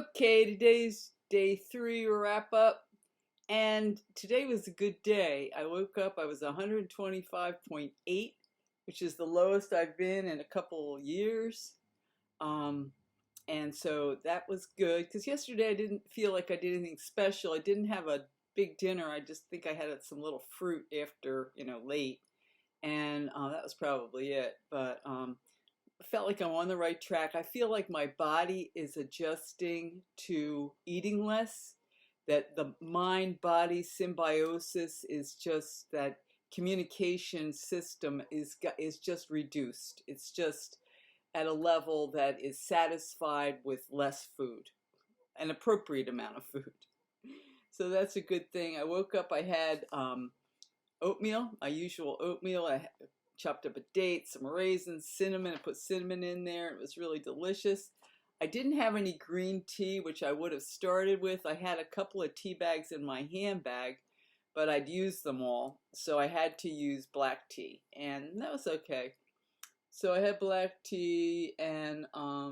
Okay, today's day 3 wrap up, and today was a good day. I woke up, I was 125.8, which is the lowest I've been in a couple years. Um, and so that was good because yesterday I didn't feel like I did anything special. I didn't have a big dinner. I just think I had some little fruit after, late, and that was probably it. But I felt like I'm on the right track. I feel like my body is adjusting to eating less, that the mind body symbiosis is just that communication system is just reduced. It's just at a level that is satisfied with less food, an appropriate amount of food. So that's a good thing. I woke up, I had oatmeal, my usual oatmeal. I chopped up a date, some raisins, cinnamon. I put cinnamon in there. It was really delicious. I didn't have any green tea, which I would have started with. I had a couple of tea bags in my handbag, but I'd used them all, so I had to use black tea, and that was okay. So I had black tea, and I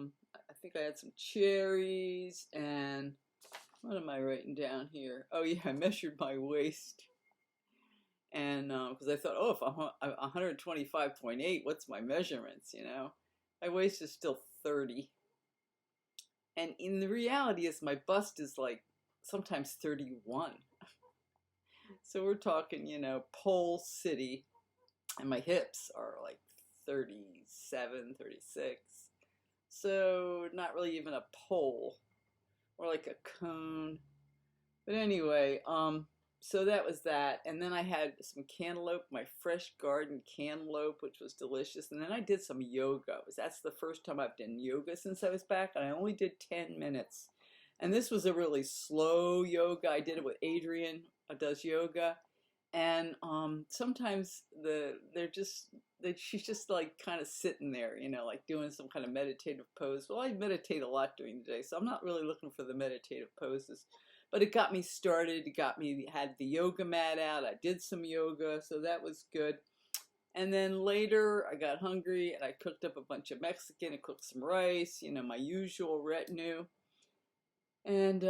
think I had some cherries, and what am I writing down here? Oh yeah, I measured my waist. And because I thought, oh, if I'm 125.8, what's my measurements, My waist is still 30. And in the reality is my bust is like sometimes 31. So we're talking, pole city. And my hips are like 37, 36. So not really even a pole, or like a cone. But anyway, so that was that. And then I had some cantaloupe, my fresh garden cantaloupe, which was delicious. And then I did some yoga. That's the first time I've done yoga since I was back. And I only did 10 minutes. And this was a really slow yoga. I did it with Adrienne, who does yoga. And sometimes she's just like kind of sitting there, like doing some kind of meditative pose. Well, I meditate a lot during the day, so I'm not really looking for the meditative poses. But it got me started. Had the yoga mat out. I did some yoga, so that was good. And then later I got hungry and I cooked up a bunch of Mexican. I cooked some rice, my usual retinue. And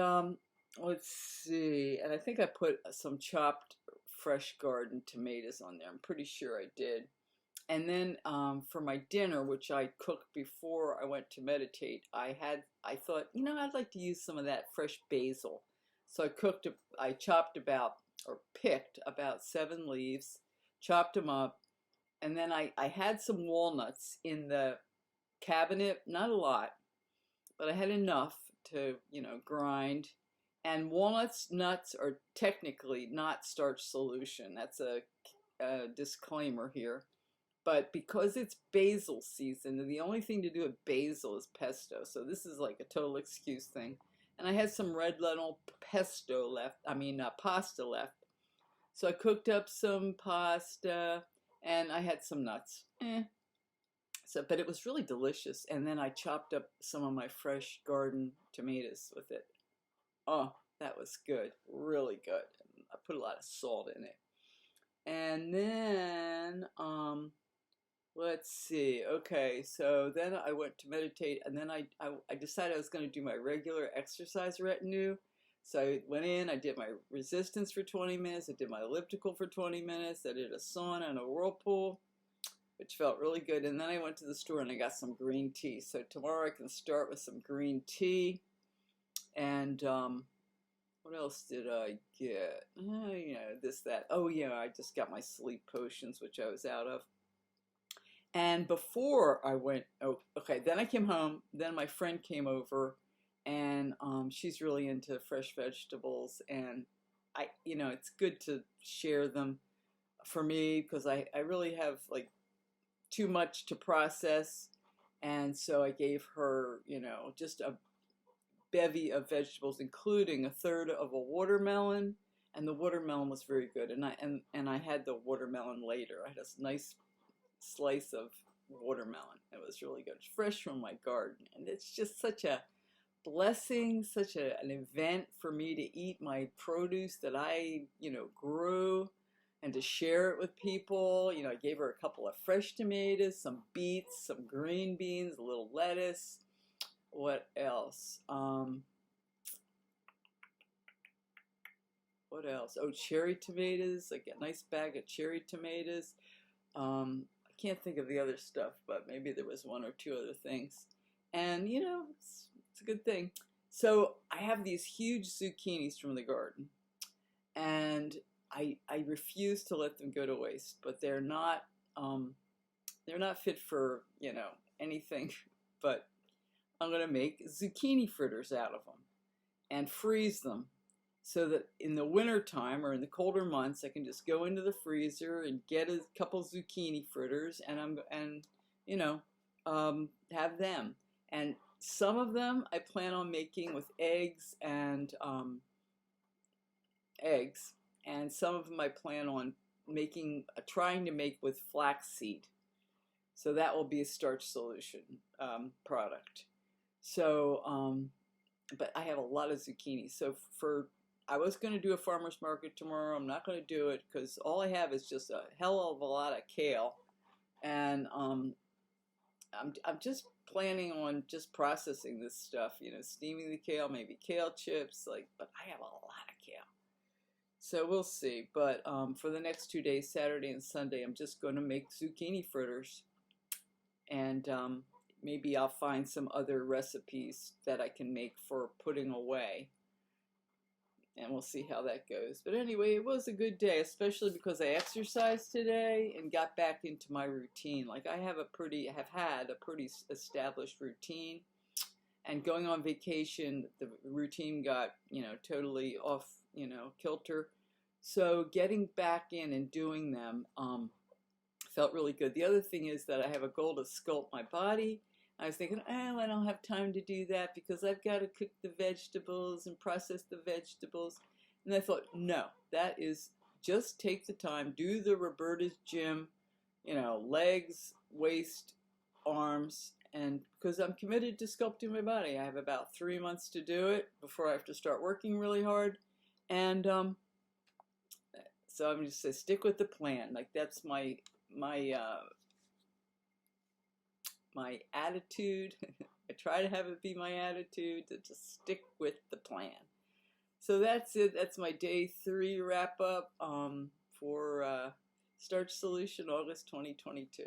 let's see. And I think I put some chopped fresh garden tomatoes on there. I'm pretty sure I did. And then for my dinner, which I cooked before I went to meditate, I thought, I'd like to use some of that fresh basil. So I chopped or picked about 7 leaves, chopped them up, and then I had some walnuts in the cabinet, not a lot, but I had enough to, grind. And nuts are technically not starch solution. That's a disclaimer here. But because it's basil season, the only thing to do with basil is pesto. So this is like a total excuse thing. And I had some red lentil pasta left. So I cooked up some pasta and I had some nuts. But it was really delicious. And then I chopped up some of my fresh garden tomatoes with it. Oh, that was good. Really good. I put a lot of salt in it. And then, let's see. Okay, so then I went to meditate, and then I decided I was going to do my regular exercise retinue. So I went in, I did my resistance for 20 minutes, I did my elliptical for 20 minutes, I did a sauna and a whirlpool, which felt really good. And then I went to the store and I got some green tea. So tomorrow I can start with some green tea. And what else did I get? This, that. Oh yeah, I just got my sleep potions, which I was out of. And before I went, then I came home, then my friend came over, and she's really into fresh vegetables, and it's good to share them for me, because I really have like too much to process, and so I gave her, just a bevy of vegetables, including a third of a watermelon, and the watermelon was very good, and I had the watermelon later. I had a nice slice of watermelon. It was really good. It's fresh from my garden, and it's just such a blessing, such an event for me to eat my produce that I, grew, and to share it with people. I gave her a couple of fresh tomatoes, some beets, some green beans, a little lettuce. What else? What else? Oh, cherry tomatoes, like a nice bag of cherry tomatoes. I can't think of the other stuff, but maybe there was one or two other things. And, you know, it's a good thing. So I have these huge zucchinis from the garden, and I refuse to let them go to waste, but they're not fit for, you know, anything, but I'm going to make zucchini fritters out of them and freeze them so that in the winter time or in the colder months I can just go into the freezer and get a couple zucchini fritters and you know, have them. And some of them I plan on making with eggs, and some of them I plan on trying to make with flaxseed. So that will be a starch solution product. So, but I have a lot of zucchini. So I was going to do a farmer's market tomorrow. I'm not going to do it because all I have is just a hell of a lot of kale, and I'm just planning on just processing this stuff. You know, steaming the kale, maybe kale chips. But I have a lot of kale. So we'll see. But for the next 2 days, Saturday and Sunday, I'm just going to make zucchini fritters. And maybe I'll find some other recipes that I can make for putting away. And we'll see how that goes. But anyway, it was a good day, especially because I exercised today and got back into my routine. Like I have had a pretty established routine. And going on vacation, the routine got, you know, totally off, you know, kilter. So getting back in and doing them felt really good. The other thing is that I have a goal to sculpt my body. I was thinking, oh, I don't have time to do that because I've got to cook the vegetables and process the vegetables. And I thought, no, that is just take the time, do the Roberta's gym, you know, legs, waist, arms, and because I'm committed to sculpting my body. I have about 3 months to do it before I have to start working really hard. And so I'm just say stick with the plan. Like that's my attitude. I try to have it be my attitude to just stick with the plan. So that's it. That's my day 3 wrap up for Starch Solution August 2022.